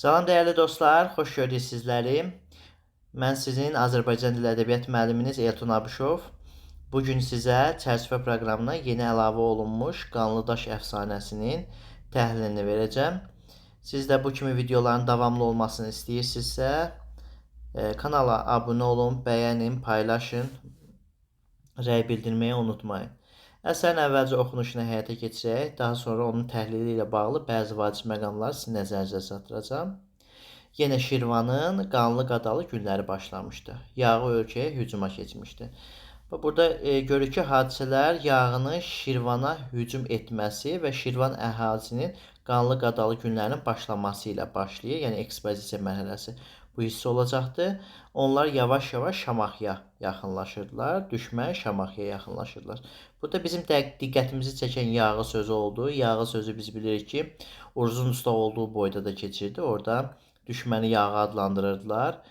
Salam dəyərli dostlar, xoş gördük sizləri. Mən sizin Azərbaycan dili ədəbiyyat müəlliminiz Elton Abışov. Bu gün sizə çərçivə proqramına yeni əlavə olunmuş Qanlıdaş əfsanəsinin təhlilini verəcəm. Siz də bu kimi videoların davamlı olmasını istəyirsinizsə, kanala abunə olun, bəyənin, paylaşın, rəy bildirməyi unutmayın. Əsərin əvvəlcə oxunuşunu həyata keçirək, daha sonra onun təhlili ilə bağlı bəzi vacib məqamları sizin nəzərinizə çatdıracağam. Yenə Şirvanın qanlı qadalı günləri başlamışdı. Yağı ölkəyə hücuma keçmişdi. Və burada görürük ki, hadisələr Yağının Şirvana hücum etməsi və Şirvan əhalisinin qanlı qadalı günlərinin başlaması ilə başlayır. Yəni ekspozisiya mərhələsi bu hissə olacaqdır. Onlar yavaş-yavaş Şamaxıya yaxınlaşırdılar. Düşmən Şamaxıya yaxınlaşırdılar. Burada bizim diqqətimizi çəkən yağı sözü oldu. Yağı sözü biz bilirik ki, Uruzun usta olduğu boyda da keçirdi. Orada düşməni yağı adlandırırdılar.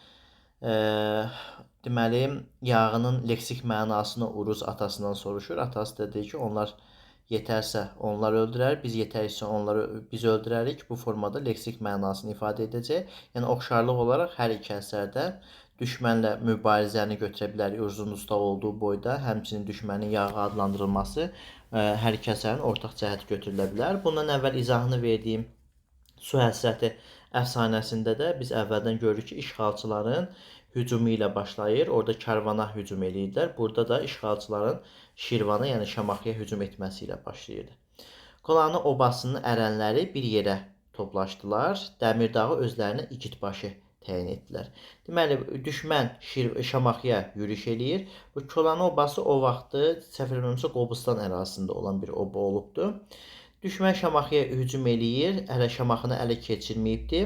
Deməli, yağının leksik mənasını Uruz atasından soruşur. Atası da deyir ki, onlar yetərsə onlar öldürər, biz yetərsə onları biz öldürərik. Bu formada leksik mənasını ifadə edəcək. Yəni oxşarlıq olaraq hər iki əsərdə düşmənlə mübarizəni götürə bilərik. Uruzun usta olduğu boyda, həmçinin düşmənin yağı adlandırılması hər iki əsərin ortaq cəhəti götürülə bilər. Bundan əvvəl izahını verdiyim Su Həsrəti əfsanəsində də biz əvvəldən görürük ki, işğalçıların hücumu ilə başlayır. Orada karvana hücum edirlər. Burada da işğalçıların Şirvana, yəni Şamaxıya hücum etməsi ilə başlayırdı. Kolanı obasının ərənləri bir yerə toplaşdılar. Dəmirdağı özlərinə igidbaşı təyin etdilər. Deməli, düşmən Şamaxıya yürüş eləyir. Bu Kolanı obası o vaxtı səhv etmirəmsə Qobustan ərazisində olan bir oba olubdu. Düşmən Şamaxıya hücum eləyir. Hələ Şamaxını ələ keçirməyibdi.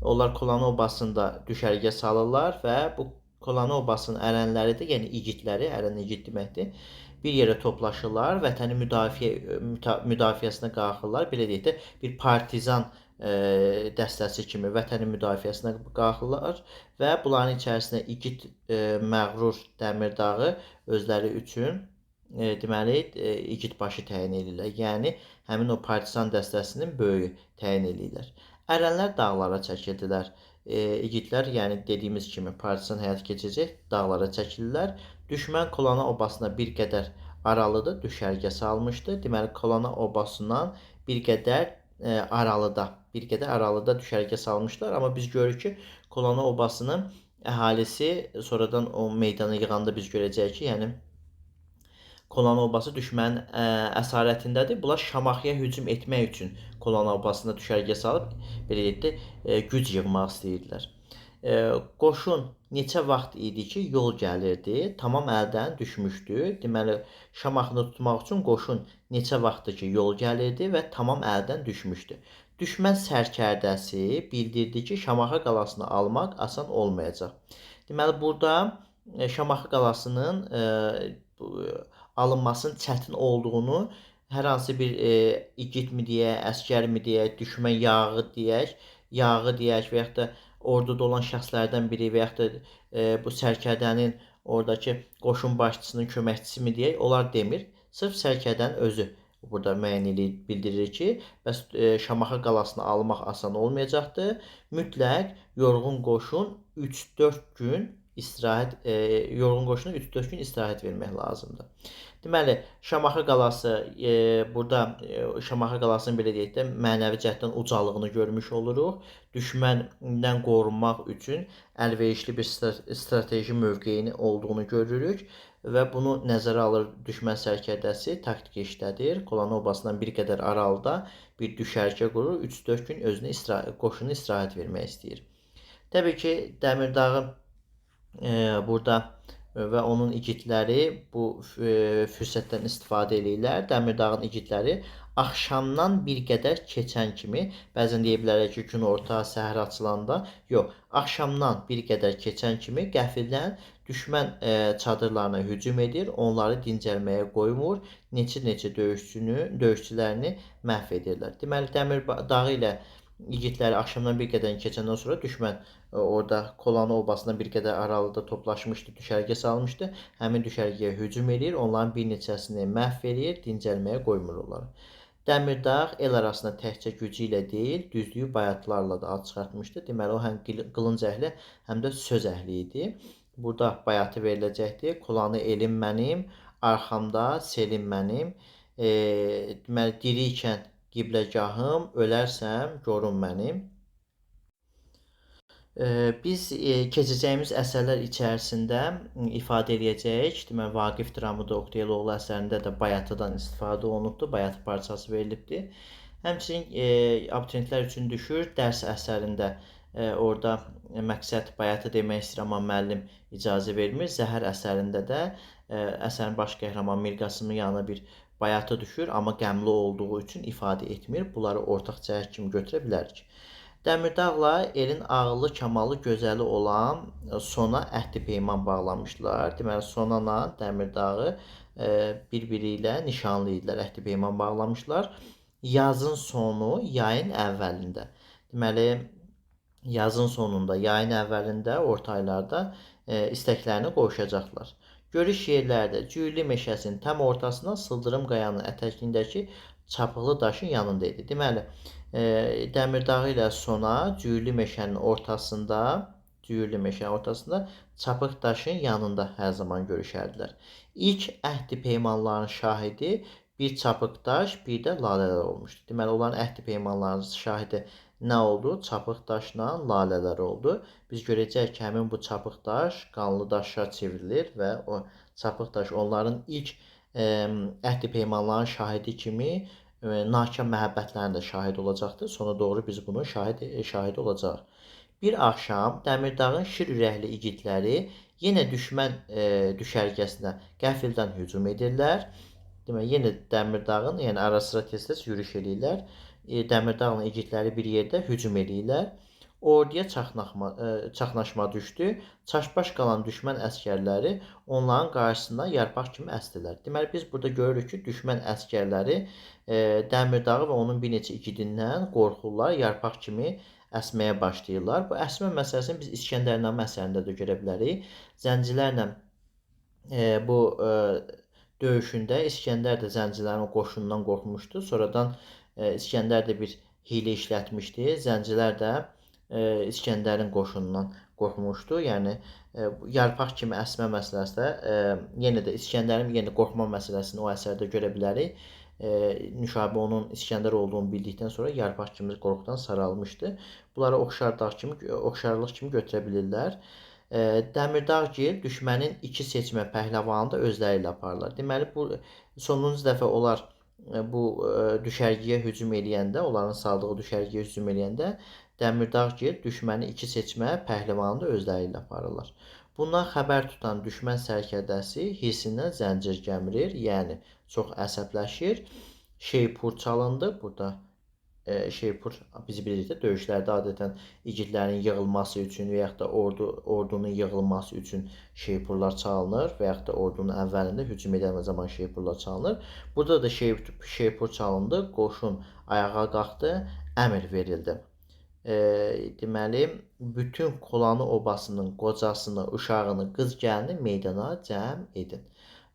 Onlar Kolanı obasında düşərgə salırlar və bu Kolanı obasının ərənləri də, yəni igidləri, ərən igid deməkdir, bir yerə toplaşırlar, vətəni müdafiəsinə qalxırlar. Belə deyək də, bir partizan dəstəsi kimi vətənin müdafiəsinə qalxırlar və bunların içərisinə igid məğrur Dəmirdağı özləri üçün deməli igidbaşı təyin edirlər. Yəni həmin o partizan dəstəsinin böyüyü təyin edirlər. Ərənlər dağlara çəkildilər. İgidlər, yəni dediyimiz kimi partizan həyat keçəcək, dağlara çəkilirlər. Düşmən Kolanı obasına bir qədər aralıda düşərgə salmışdı. Deməli, Kolanı obasından bir qədər aralıda düşərgə salmışlar. Amma biz görürük ki, Kolanı obasının əhalisi sonradan o meydana yığanda biz görəcəyik ki, yəni Kolanı obası düşmənin əsarətindədir. Bunlar Şamaxıya hücum etmək üçün Kolanı obasına düşərgə salıb, belə deyək də, güc yığmaq istəyirdilər. Qoşun neçə vaxt idi ki, yol gəlirdi, tamam əldən düşmüşdü. Deməli, Şamaxını tutmaq üçün qoşun neçə vaxtdır ki, yol gəlirdi və tamam əldən düşmüşdü. Düşmən sərkərdəsi bildirdi ki, Şamaxı qalasını almaq asan olmayacaq. Deməli, burada Şamaxı qalasının alınmasının çətin olduğunu hər hansı bir igid mi deyək, əskər mi deyək, düşmən yağı deyək və yaxud da orduda olan şəxslərdən biri və yaxud da bu sərkərdənin oradakı qoşun başçısının köməkçisi mi deyək, onlar demir. Sırf sərkərdənin özü burada müəyyən bildirir ki, bəs Şamaxı qalasını almaq asan olmayacaqdır. Mütləq yorğun qoşun 3-4 gün istirahət vermək lazımdır. Deməli, Şamaxı qalası burada Şamaxı qalasının belə deyək də mənəvi cəhətdən ucalığını görmüş oluruq. Düşməndən qorunmaq üçün əlverişli bir strateji mövqeyinin olduğunu görürük və bunu nəzərə alır düşmən sərkərdəsi, taktik işlədir. Kolanı obasından bir qədər aralıda bir düşərgə qurur, 3-4 gün qoşunu istirahət vermək istəyir. Təbii ki, Dəmirdağı burada və onun igidləri bu fürsətdən istifadə edirlər. Dəmirdağın igidləri axşamdan bir qədər keçən kimi, bəzən deyə bilərik ki, günorta, səhər açılanda, yox, axşamdan bir qədər keçən kimi qəfildən düşmən çadırlarına hücum edir, onları dincəlməyə qoymur, neçə döyüşçülərini məhv edirlər. Deməli, Dəmirdağı ilə igidləri axşamdan bir qədər keçəndən sonra düşmən orada Kolanı obasından bir qədər aralıda toplaşmışdı, düşərgə salmışdı. Həmin düşərgəyə hücum edir, onların bir neçəsini məhv edir, dincəlməyə qoymur onları. Dəmirdağ el arasında təkcə gücü ilə deyil, düzdüyü bayatlarla da ad çıxartmışdı. Deməli, o həm qılınc əhli, həm də söz əhli idi. Burada bayatı veriləcəkdir. Kulanı elim mənim, arxamda selim mənim. Deməli, diri ikən qibləgahım, ölərsəm gorun mənim. Biz keçəcəyimiz əsərlər içərisində ifadə edəcəyik. Deməli, Vaqif Dramıda Oqtaylıoğlu əsərində də bayatıdan istifadə olunubdur, bayatı parçası verilibdir. Həmçinin abituriyentlər üçün düşür, dərs əsərində orada məqsəd bayatı demək istəyir, amma müəllim icazə vermir. Zəhər əsərində də əsərin baş qəhrəmanı Mirqasımın yanına bir bayatı düşür, amma qəmli olduğu üçün ifadə etmir. Bunları ortaq cəhət kimi götürə bilərik. Dəmirdağla elin ağıllı, kamalı, gözəli olan Sona əhdi peyman bağlamışdılar. Deməli, Sonanla Dəmirdağı bir-biri ilə nişanlı idilər, əhdi peyman bağlamışlar. Yazın sonu, yayın əvvəlində. Deməli, yazın sonunda, yayın əvvəlində, orta aylarda istəklərini qovuşacaqlar. Görüş yerlərdə Cüylü meşəsinin tam ortasında Sıldırım qayanın ətəkindəki çapıqlı daşın yanında idi. Deməli, Dəmirdağı ilə Sona Cüylü meşənin ortasında çapıq daşın yanında hər zaman görüşərdilər. İlk əhdi peymanların şahidi bir çapıq daş, bir də lalələr olmuşdu. Deməli, onların əhdi peymanların şahidi nə oldu? Çapıq daşla lalələr oldu. Biz görəcəyik ki, həmin bu çapıq daş qanlı daşa çevrilir və o çapıq daş onların ilk əhdi peymanların şahidi kimi nakam məhəbbətlərin də şahid olacaqdır. Sonra doğru biz bunun şahidi olacaq. Bir axşam Dəmirdağın şir ürəkli igidləri yenə düşmən düşərgəsinə qəfildən hücum edirlər. Demək, yenə Dəmirdağın, yəni ara-sıra tez-tez yürüş eləyirlər. Dəmirdağla igidləri bir yerdə hücum eləyirlər. Orduya çaxnaşma düşdü. Çaşbaş qalan düşmən əskərləri onların qarşısında yarpaq kimi əsdilər. Deməli, biz burada görürük ki, düşmən əskərləri Dəmirdağı və onun bir neçə igidindən qorxurlar, yarpaq kimi əsməyə başlayırlar. Bu əsmə məsələsini biz İskəndərnamə əsərində də görə bilərik. Zəncilərlə bu döyüşündə İskəndər də zəncilərin qoşunundan qorxmuşdu. Sonradan İskəndər də bir hiylə işlətmişdi. Zəncilər də İskəndərin qoşunundan qorxmuşdu. Yəni yarpaq kimi əsmə məsələsi də yenə də İskəndərin qorxma məsələsini o əsərdə görə bilərik. Nüşabə onun İskəndər olduğunu bildikdən sonra yarpaq kimi qorxudan saralmışdı. Bunları oxşarlıq kimi götürə bilirlər. Dəmirdağgil düşmənin iki seçmə pəhləvanını da özləri ilə aparırlar. Deməli, bu sonuncu dəfə onlar bu düşərgəyə hücum eləyəndə, onların saldığı düşərgəyə hücum eləyəndə Dəmirdağgil düşməni iki seçmə pəhləvanını da özləri ilə aparırlar. Bundan xəbər tutan düşmən sərkərdəsi hirsindən zəncir gəmirir, yəni çox əsəbləşir. Şeypur çalındı. Burada şeypur biz bilirik də döyüşlərdə adətən igidlərin yığılması üçün və yaxud da ordunun yığılması üçün şeypurlar çalınır və yaxud da ordunun əvvəlində hücum edən zaman şeypurlar çalınır. Burada da şeypur çalındı, qoşun ayağa qalxdı, əmr verildi. Deməli, bütün Kolanı obasının qocasını, uşağını, qız gəlini meydana cəm edin.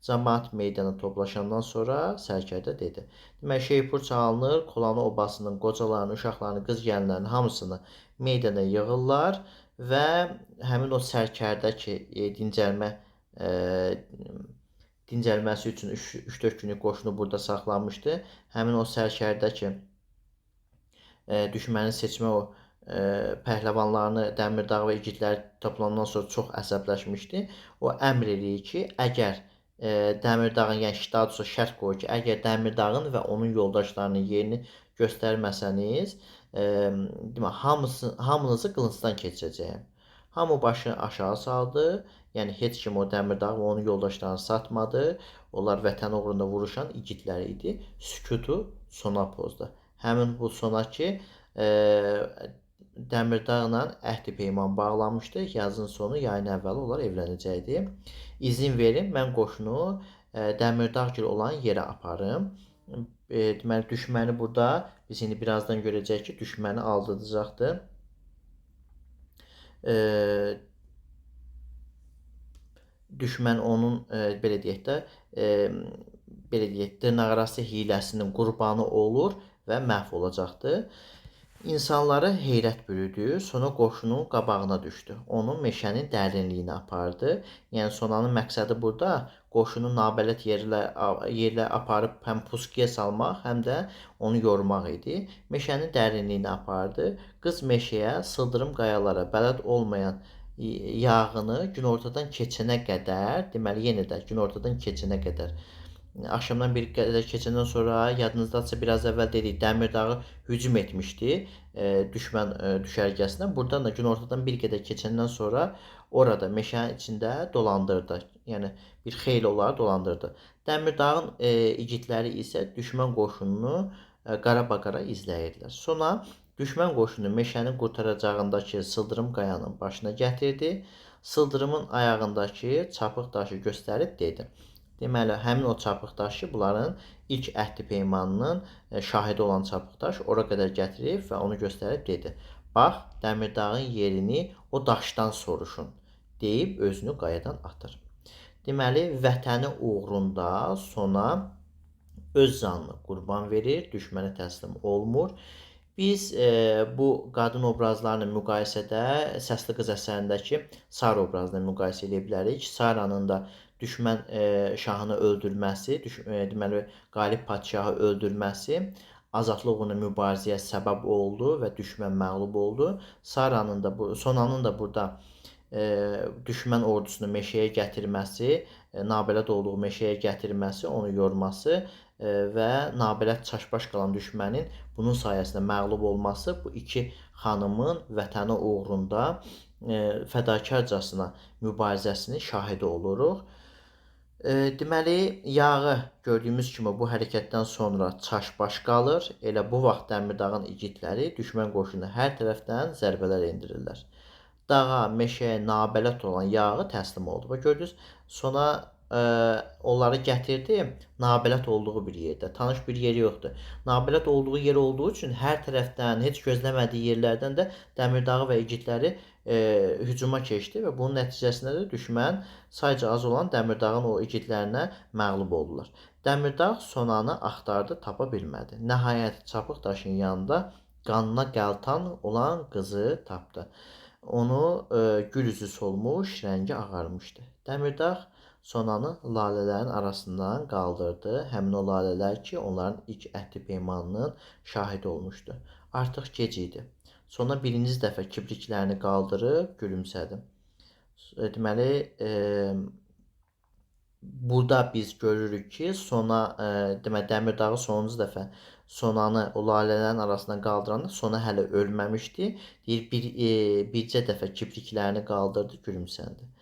Cəmaət meydana toplaşandan sonra sərkərdə dedi. Deməli, şeypur çalınır, Kolanı obasının qocalarını, uşaqlarını, qız gəlinlərini hamısını meydana yığırlar və həmin o sərkərdə ki, dincəlməsi üçün 3-4 günlük qoşunu burada saxlanmışdı. Həmin o sərkərdə ki, düşmənin seçmə o pəhləvanlarını Dəmirdağ və igidlər toplanandan sonra çox əsəbləşmişdi. O əmr eləyir ki, əgər Dəmirdağın, yəni daha doğrusu şərt qoyur ki, əgər Dəmirdağın və onun yoldaşlarının yerini göstərməsəniz, hamınızı qılıncdan keçirəcəyəm. Hamı başını aşağı saldı, yəni heç kim o Dəmirdağ və onun yoldaşlarını satmadı. Onlar vətən uğrunda vuruşan igidlər idi. Sükutu sona pozdu. Həmin bu sona ki, Dəmirdağla əhdi peyman bağlamışdı. Yazın sonu, yayın əvvəli onlar evlənəcəkdi. İzin verin, mən qoşunu Dəmirdağgil olan yerə aparım. Deməli, düşməni burada biz indi birazdan görəcəyik ki, düşməni aldıracaqdır. Düşmən onun, belə deyək də, belə deyək, dırnaqarası hiləsinin qurbanı olur və məhv olacaqdır. İnsanları heyrət bürüdü, sonra qoşunun qabağına düşdü. Onu meşənin dərinliyinə apardı. Yəni Sonanın məqsədi burada qoşunu nabələd yerlə aparıb həm pusuya salmaq, həm də onu yormaq idi. Meşənin dərinliyinə apardı. Qız meşəyə, sıldırım qayalara bələd olmayan yağını günortadan keçənə qədər, deməli yenə də günortadan keçənə qədər, axşamdan bir qədər keçəndən sonra yadınızdadsa biraz əvvəl dedik Dəmirdağı hücum etmişdi düşmən düşərgəsinə. Buradan da günortadan bir qədər keçəndən sonra orada meşənin içində dolandırdı. Yəni bir xeyli onları dolandırdı. Dəmirdağın igidləri isə düşmən qoşununu qarabaqara izləyirdilər. Sonra düşmən qoşunu meşəni qurtaracağındakı sıldırım qayanın başına gətirdi. Sıldırımın ayağındakı çapıq daşı göstərib dedi: Deməli, həmin o çapıq daşı bunların ilk əhd peymanının şahidi olan çapıq daş ora qədər gətirib və onu göstərib dedi: Bax, Dəmirdağın yerini o daşdan soruşun, deyib özünü qayadan atır. Deməli, vətəni uğrunda Sona öz canını qurban verir, düşmənə təslim olmur. Biz bu qadın obrazlarla müqayisədə Səsli qız əsərindəki Sara obrazını müqayisə edə bilərik. Saranın da düşmən şahını öldürməsi, deməli qalib padşahı öldürməsi azadlıq uğruna mübarizəyə səbəb oldu və düşmən məğlub oldu. Sonanın da burada düşmən ordusunu meşəyə gətirməsi, nabələd olduğu meşəyə gətirməsi, onu yorması və nabələd çaşbaş qalan düşmənin bunun sayəsində məğlub olması bu iki xanımın vətəni uğrunda fədakarcasına mübarizəsinin şahidi oluruq. Deməli, yağı gördüyümüz kimi bu hərəkətdən sonra çaşbaş qalır. Elə bu vaxt Dəmirdağın igidləri düşmən qoşunu hər tərəfdən zərbələr endirirlər. Dağa, meşəyə nabələd olan yağı təslim oldu. Və gördünüz, sonra onları gətirdi nabələd olduğu bir yerdə. Tanış bir yeri yoxdur. Nabələd olduğu yer olduğu üçün hər tərəfdən, heç gözləmədiyi yerlərdən də Dəmirdağı və igidləri hücuma keçdi və bunun nəticəsində də düşmən sayca az olan Dəmirdağın o igidlərinə məğlub oldular. Dəmirdağ Sonanı axtardı, tapa bilmədi. Nəhayət çapıq daşın yanında qanına qəltan olan qızı tapdı. Onu gül üzü solmuş, rəngi ağarmışdı. Dəmirdağ Sonanı lalələrin arasından qaldırdı. Həmin o lalələr ki, onların ilk əhd peymanının şahidi olmuşdu. Artıq gec idi. Sona birinci dəfə kibriklərini qaldırıb gülümsədi. Deməli, burada biz görürük ki, Dəmirdağı sonuncu dəfə Sonanı o lalələrin arasından qaldıranda Sona hələ ölməmişdi. Deyir, bircə dəfə kibriklərini qaldırdı, gülümsəndi.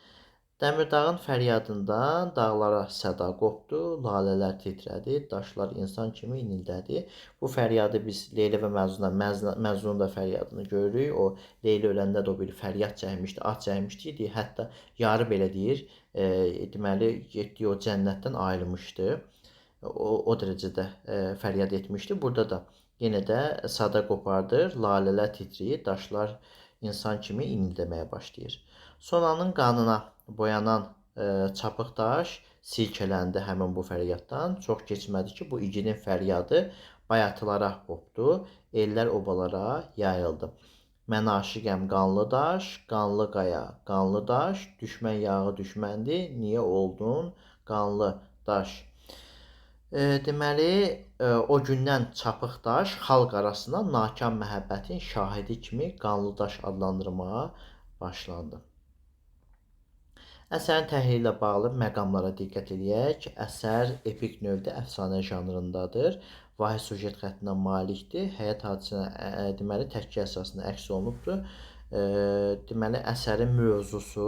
Dəmirdağın fəryadından dağlara səda qopdu, lalələr titrədi, daşlar insan kimi inildədi. Bu fəryadı biz Leyli və Məcnun da fəryadını görürük. O Leyli öləndə də o bir fəryad çəkmişdi, ah çəkmişdi. Hətta yarı belə deyir, deməli getdiyi o cənnətdən ayrılmışdı. O dərəcədə fəryad etmişdi. Burada da yenə də səda qopardır, lalələr titrəyir, daşlar insan kimi inildəməyə başlayır. Sonanın qanına boyanan çapıq daş silkələndi həmin bu fəryaddan. Çox keçmədi ki, bu igidin fəryadı bayatılara qopdu, ellər obalara yayıldı. Mən aşiqəm qanlı daş, qanlı qaya, qanlı daş, düşmən yağı düşməndir, niyə oldun qanlı daş? Deməli, o gündən çapıq daş xalq arasında nakam məhəbbətin şahidi kimi qanlı daş adlandırmağa başlandı. Əsərin təhlili ilə bağlı məqamlara diqqət edək. Əsər epik növdə əfsanə janrındadır. Vahid sujet xəttinə malikdir. Həyat hadisəsinə deməli təhkil əsasında əks olunubdur. Deməli əsərin mövzusu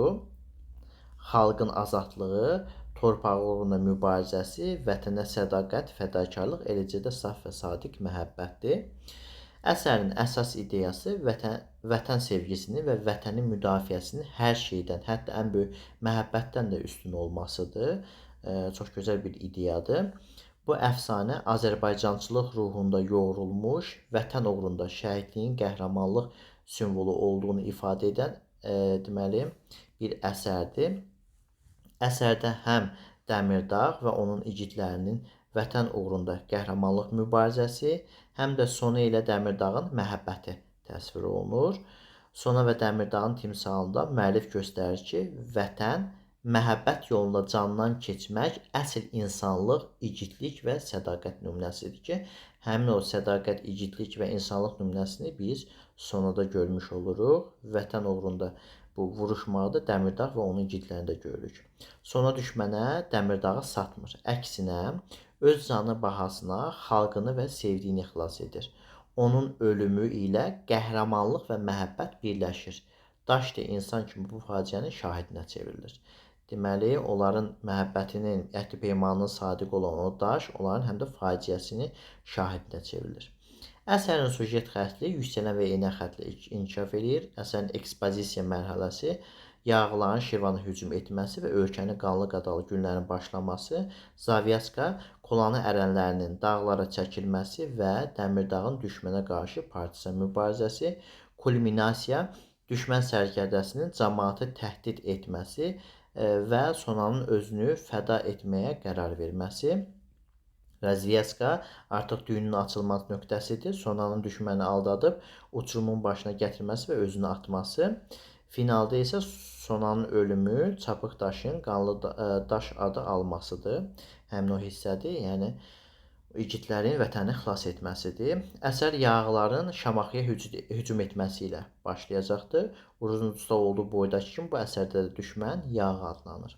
xalqın azadlığı, torpağı uğrunda mübarizəsi, vətənə sədaqət, fədakarlıq, eləcə də saf və sadiq məhəbbətdir. Əsərin əsas ideyası vətən sevgisini və vətənin müdafiəsinin hər şeydən, hətta ən böyük məhəbbətdən də üstün olmasıdır. Çox gözəl bir ideyadır. Bu əfsanə Azərbaycançılıq ruhunda yoğrulmuş, vətən uğrunda şəhidliyin qəhrəmanlıq simvolu olduğunu ifadə edən deməli bir əsərdir. Əsərdə həm Dəmirdağ və onun igidlərinin vətən uğrunda qəhrəmanlıq mübarizəsi, həm də Sona ilə Dəmirdağın məhəbbəti təsvir olunur. Sona və Dəmirdağın timsalında müəllif göstərir ki, vətən məhəbbət yolunda candan keçmək əsl insanlıq, igidlik və sədaqət nümunəsidir ki, həmin o sədaqət, igidlik və insanlıq nümunəsini biz Sonada görmüş oluruq. Vətən uğrunda bu vuruşmada Dəmirdağ və onun igidlərində görürük. Sona düşmənə Dəmirdağı satmır. Əksinə, öz canı bahasına xalqını və sevdiyini xilas edir. Onun ölümü ilə qəhrəmanlıq və məhəbbət birləşir. Daş da insan kimi bu faciənin şahidinə çevrilir. Deməli, onların məhəbbətinin, əhd-i peymanının sadiq olan o daş, onların həm də faciəsini şahidinə çevrilir. Əsərin sujet xətti yüksələn və eynə xəttlə inkişaf edir. Əsərin ekspozisiya mərhələsi, yağıların Şirvana hücum etməsi və ölkənin qanlı qadalı günlərin başlaması, Zaviyaska Kolanı ərənlərinin dağlara çəkilməsi və Dəmirdağın düşmənə qarşı partisan mübarizəsi, kulminasiya düşmən sərkərdəsinin cəmaatı təhdid etməsi və Sonanın özünü fəda etməyə qərar verməsi. Razviyaska artıq düyünün açılmaz nöqtəsidir. Sonanın düşməni aldadıb uçurumun başına gətirməsi və özünü atması. Finalda isə Sonanın ölümü Çapıq daşın qanlı daş adı almasıdır. Həmin o hissədir, yəni igidlərin vətəni xilas etməsidir. Əsər yağıların Şamaxıya hücum etməsi ilə başlayacaqdır. Uruzun usta olduğu boydakı kimi bu əsərdə də düşmən yağı adlanır.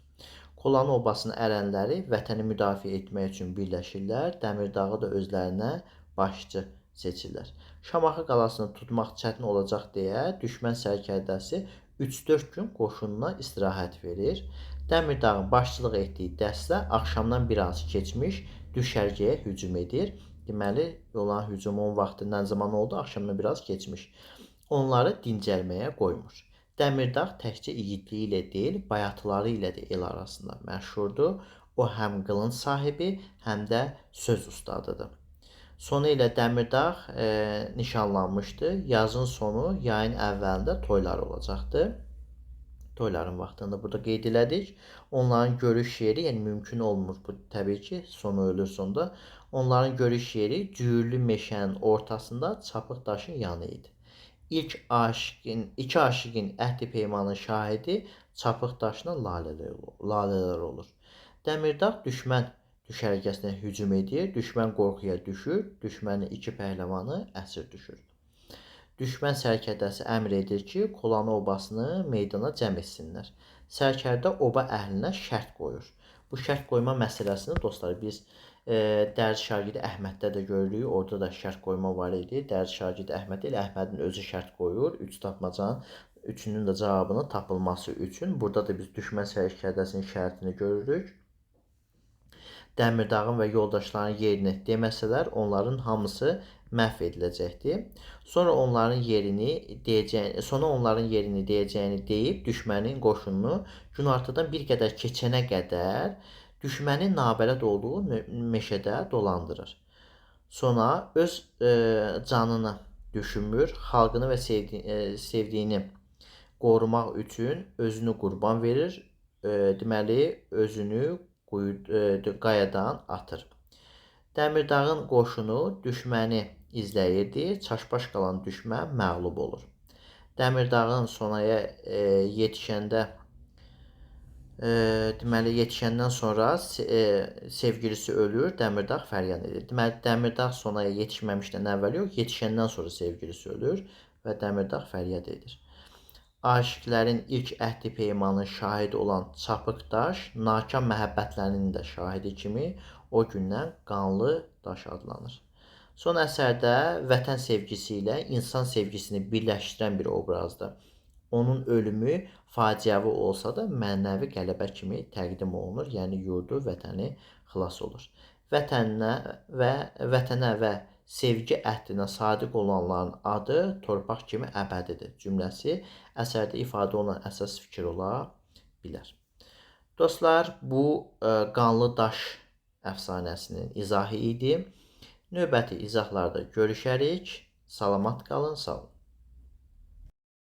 Kolanı obasının ərənləri vətəni müdafiə etmək üçün birləşirlər. Dəmirdağı da özlərinə başçı seçirlər. Şamaxı qalasını tutmaq çətin olacaq deyə düşmən sərkərdəsi 3-4 gün qoşununa istirahət verir. Dəmirdağın başçılıq etdiyi dəstə axşamdan biraz keçmiş düşərgəyə hücum edir. Deməli, olan hücumun vaxtı nə zaman oldu? Axşamdan biraz keçmiş. Onları dincəlməyə qoymur. Dəmirdağ təkcə igidliyi ilə deyil, bayatıları ilə də el arasında məşhurdur. O həm qılınc sahibi, həm də söz ustadıdır. Sona ilə Dəmirdağ nişanlanmışdı. Yazın sonu, yayın əvvəlində toyları olacaqdı. Toyların vaxtında burada qeyd elədik. Onların görüş yeri, yəni mümkün olmur bu təbii ki, sonu ölür sonda. Onların görüş yeri cüyürlü meşənin ortasında Çapıq daşın yanı idi. İki aşiqin əhd-i peymanın şahidi Çapıq daşına lalələr olur. Dəmirdağ düşmən düşərgəsinə hücum edir. Düşmən qorxuya düşür. Düşmənin iki pəhləvanı əsir düşür. Düşmən sərkərdəsi əmr edir ki, Kolanı obasını meydana cəm etsinlər. Sərkərdə oba əhlinə şərt qoyur. Bu şərt qoyma məsələsini dostlar biz Dərzi şagirdi Əhməddə də görürük. Orada da şərt qoyma var idi. Dərzi şagirdi Əhməd ilə Əhmədin özü şərt qoyur. Üç tapmacanın üçünün də cavabının tapılması üçün. Burada da biz düşmən sərkərdəsinin şərtini görürük. Dəmirdağın və yoldaşlarının yerini deməsələr, onların hamısı məhv ediləcəkdir. Sonra onların yerini deyəcəyini deyib düşmənin qoşununu günortadan bir qədər keçənə qədər düşmənin nabələd olduğu meşədə dolandırır. Sonra öz canını düşünmür, xalqını və sevdiyini qorumaq üçün özünü qurban verir. Deməli, özünü qayadan atır. Dəmirdağın qoşunu düşməni izləyirdi. Çaşbaş qalan düşmən məğlub olur. Dəmirdağın Sonaya yetişəndən sonra sevgilisi ölür, Dəmirdağ fəryad edir. Deməli, Dəmirdağ Sonaya yetişməmişdən əvvəl yox, yetişəndən sonra sevgilisi ölür və Dəmirdağ fəryad edir. Aşiqlərin ilk əhd-i peymanının şahidi olan Çapıq daş, nakam məhəbbətlərinin də şahidi kimi o gündən qanlı daş adlanır. Son əsərdə vətən sevgisi ilə insan sevgisini birləşdirən bir obrazdır. Onun ölümü faciəvi olsa da mənəvi qələbə kimi təqdim olunur. Yəni yurdu, vətəni xilas olur. Vətənə və sevgi əhdinə sadiq olanların adı torpaq kimi əbədidir cümləsi əsərdə ifadə olunan əsas fikir ola bilər. Dostlar, bu qanlı daş əfsanəsinin izahı idi. Növbəti izahlarda görüşərik. Salamat qalın, sağ olun.